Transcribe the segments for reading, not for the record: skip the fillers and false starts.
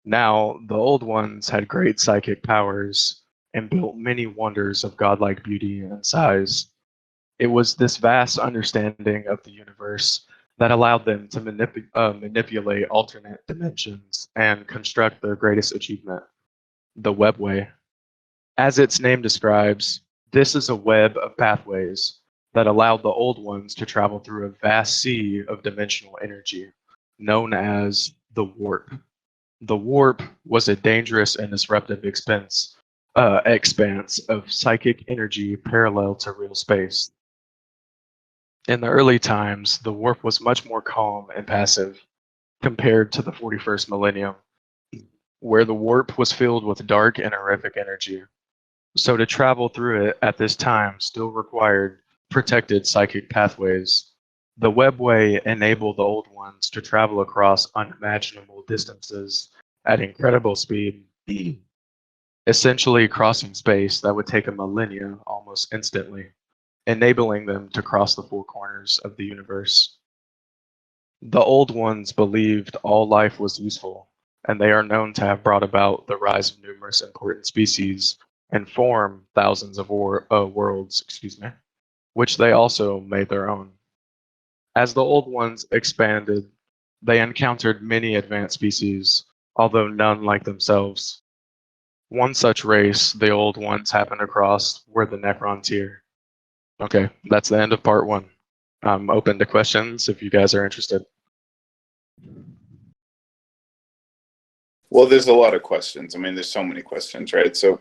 Now, the Old Ones had great psychic powers and built many wonders of godlike beauty and size. It was this vast understanding of the universe that allowed them to manipulate alternate dimensions and construct their greatest achievement, the webway. As its name describes, this is a web of pathways that allowed the Old Ones to travel through a vast sea of dimensional energy, known as the warp. The warp was a dangerous and disruptive expanse of psychic energy parallel to real space. In the early times, the warp was much more calm and passive compared to the 41st millennium, where the warp was filled with dark and horrific energy. So to travel through it at this time still required protected psychic pathways. The webway enabled the Old Ones to travel across unimaginable distances at incredible speed, essentially crossing space that would take a millennia almost instantly, enabling them to cross the four corners of the universe. The Old Ones believed all life was useful, and they are known to have brought about the rise of numerous important species and formed thousands of worlds, which they also made their own. As the Old Ones expanded, they encountered many advanced species, although none like themselves. One such race the Old Ones happened across were the Necrontyr. Okay, that's the end of part one. I'm open to questions if you guys are interested. Well, there's a lot of questions. I mean, there's so many questions, right? So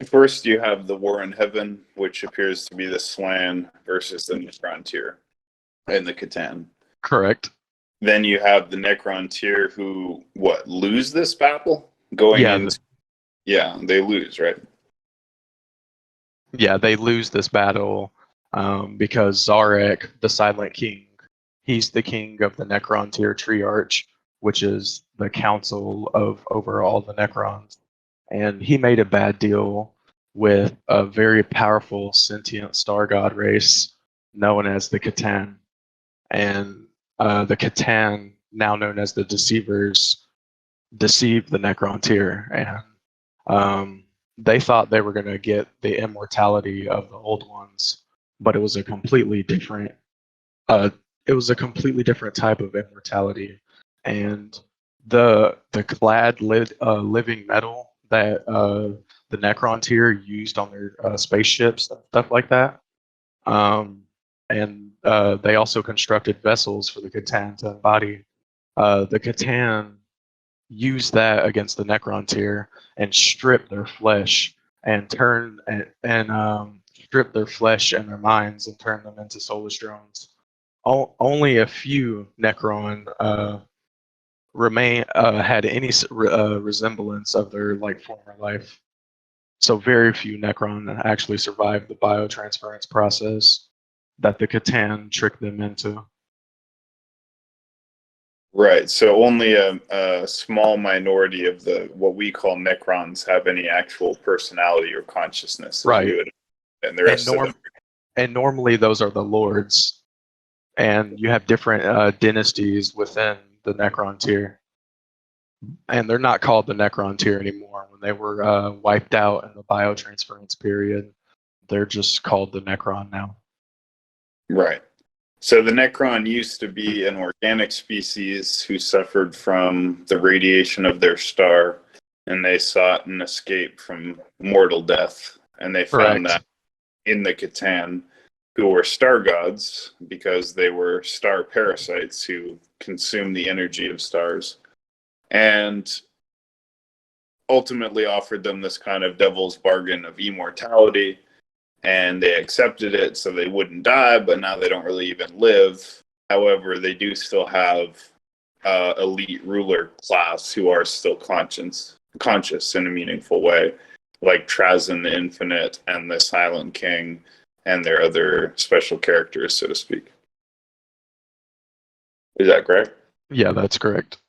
first you have the War in Heaven, which appears to be the Slann versus the Necrontyr and the Catan. Correct. Then you have the Necrontyr who, lose this battle? Yeah, they lose, right? Yeah, they lose this battle because Zarek, the Silent King, he's the king of the Necrontyr Triarch, which is the council of over all the Necrons. And he made a bad deal with a very powerful sentient star god race known as the Catan. And the Catan, now known as the Deceivers, deceived the Necrontyr. And they thought they were going to get the immortality of the Old Ones, but it was a completely different type of immortality. And the living metal that the Necrontyr used on their spaceships and stuff like that. And they also constructed vessels for the Catan to embody. The Catan used that against the Necrontyr and stripped their flesh and strip their flesh and their minds and turn them into soulless drones. Only a few Necron had any resemblance of their former life. So very few Necron actually survived the biotransference process that the Catan tricked them into. Right. So only a small minority of what we call Necrons have any actual personality or consciousness. Right. And the rest of them. And normally those are the lords. And you have different dynasties within the Necrontyr. And they're not called the Necrontyr anymore. When they were wiped out in the biotransference period, they're just called the Necron now. Right. So the Necron used to be an organic species who suffered from the radiation of their star, and they sought an escape from mortal death. And they found that in the Catan, who were star gods because they were star parasites who consume the energy of stars, and ultimately offered them this kind of devil's bargain of immortality. And they accepted it so they wouldn't die, but now they don't really even live. However, they do still have elite ruler class who are still conscious in a meaningful way, like Trazyn the Infinite and the Silent King and their other special characters, so to speak. Is that correct? Yeah, that's correct.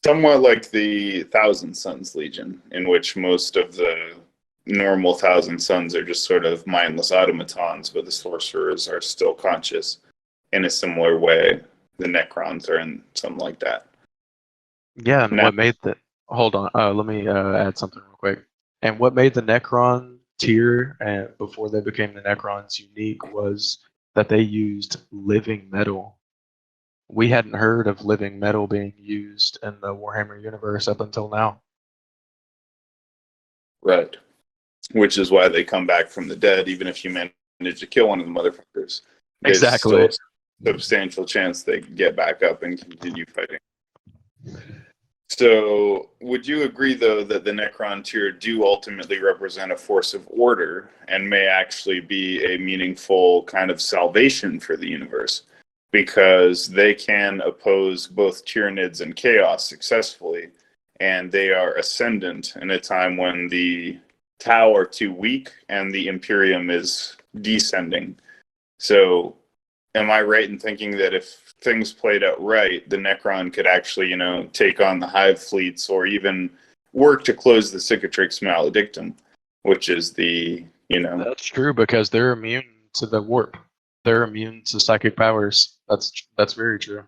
Somewhat like the Thousand Suns Legion, in which most of the normal Thousand Suns are just sort of mindless automatons, but the sorcerers are still conscious in a similar way. The Necrons are in something like that. Yeah, and Hold on. Let me add something real quick. And what made the Necron tier and before they became the Necrons unique was that they used living metal. We hadn't heard of living metal being used in the Warhammer universe up until now. Right. Which is why they come back from the dead, even if you manage to kill one of the motherfuckers. There's Exactly. still a substantial chance they get back up and continue fighting. So, would you agree, though, that the Necron tier do ultimately represent a force of order and may actually be a meaningful kind of salvation for the universe? Because they can oppose both Tyranids and Chaos successfully, and they are ascendant in a time when the Tau are too weak and the Imperium is descending. So, am I right in thinking that if things played out right, the Necron could actually, take on the Hive fleets or even work to close the Cicatrix Maledictum, which is the, That's true because they're immune to the warp. They're immune to psychic powers. That's very true.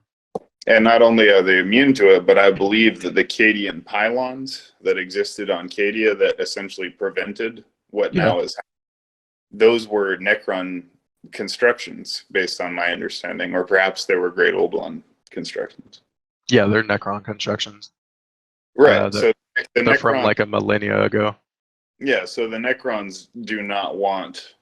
and not only are they immune to it, but I believe that the Cadian pylons that existed on Cadia that essentially prevented what now is, those were Necron constructions, based on my understanding, or perhaps they were Great Old One constructions. Yeah, they're Necron constructions. Right. So the they're from Necron, like a millennia ago. yeah. So the Necrons do not want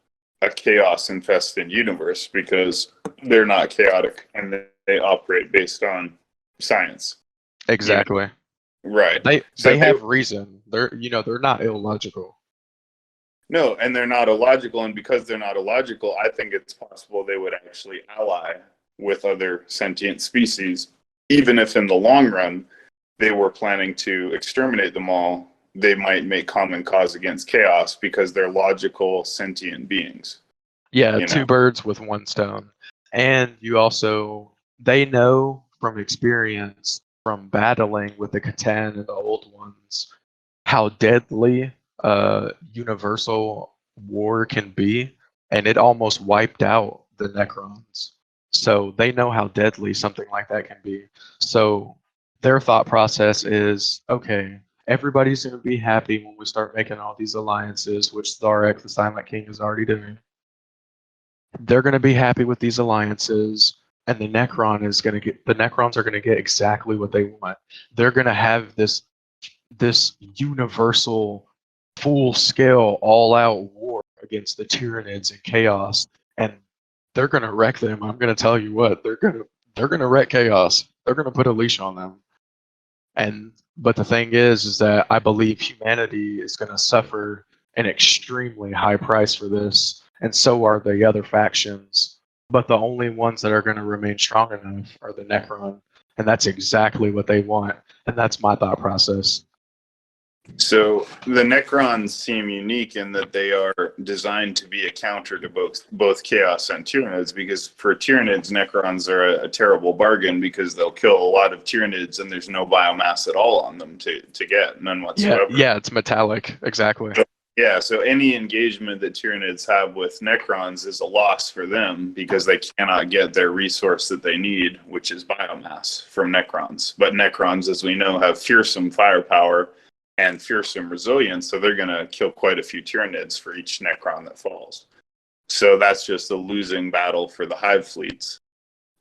a chaos-infested universe because they're not chaotic and they operate based on science. Exactly. Right. They have reason. They're not illogical. No, and they're not illogical, and because they're not illogical, I think it's possible they would actually ally with other sentient species, even if in the long run they were planning to exterminate them all. They might make common cause against chaos because they're logical sentient beings. Yeah, two birds with one stone. And they know from experience from battling with the Catan and the old ones how deadly universal war can be, and it almost wiped out the Necrons. So they know how deadly something like that can be. So their thought process is, okay, everybody's going to be happy when we start making all these alliances, which Tharek, the Silent King, is already doing. They're going to be happy with these alliances, and the Necrons are going to get exactly what they want. They're going to have this universal, full-scale, all-out war against the Tyranids and Chaos, and they're going to wreck them. I'm going to tell you what, they're going to wreck Chaos. They're going to put a leash on them. But the thing is that I believe humanity is going to suffer an extremely high price for this, and so are the other factions. But the only ones that are going to remain strong enough are the Necron, and that's exactly what they want, and that's my thought process. So the Necrons seem unique in that they are designed to be a counter to both Chaos and Tyranids, because for Tyranids, Necrons are a terrible bargain because they'll kill a lot of Tyranids and there's no biomass at all on them to get, none whatsoever. Yeah, it's metallic, exactly. So any engagement that Tyranids have with Necrons is a loss for them because they cannot get their resource that they need, which is biomass from Necrons. But Necrons, as we know, have fearsome firepower and fearsome resilience, so they're going to kill quite a few Tyranids for each Necron that falls. So that's just a losing battle for the Hive fleets.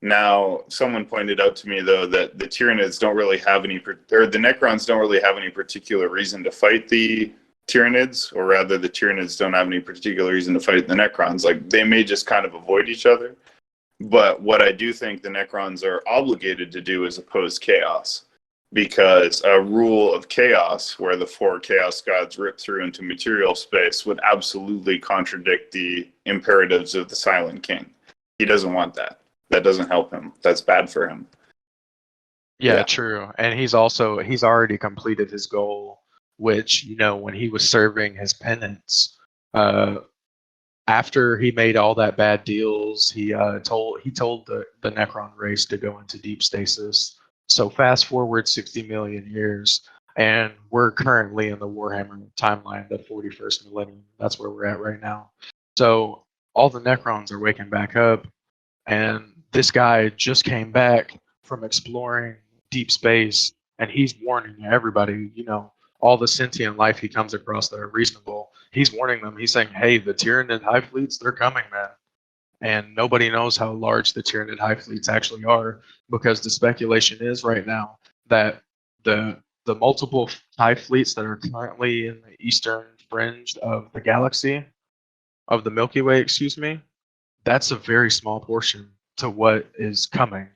Now, someone pointed out to me, though, that the Tyranids don't really have any, or the Necrons don't really have any particular reason to fight the Tyranids, or rather the Tyranids don't have any particular reason to fight the Necrons. Like, they may just kind of avoid each other. But what I do think the Necrons are obligated to do is oppose chaos, because a rule of chaos where the four chaos gods rip through into material space would absolutely contradict the imperatives of the Silent King. He doesn't want that. That doesn't help him. That's bad for him. Yeah, true. And he's already completed his goal, which, when he was serving his penance, after he made all that bad deals, he told the Necron race to go into deep stasis. So fast forward 60 million years, and we're currently in the Warhammer timeline, the 41st millennium. That's where we're at right now. So all the Necrons are waking back up, and this guy just came back from exploring deep space and he's warning everybody, all the sentient life he comes across that are reasonable. He's warning them. He's saying, hey, the Tyranid hive fleets, they're coming, man. And nobody knows how large the Tyranid hive fleets actually are, because the speculation is right now that the multiple hive fleets that are currently in the eastern fringe of the galaxy, of the Milky Way, excuse me, that's a very small portion to what is coming.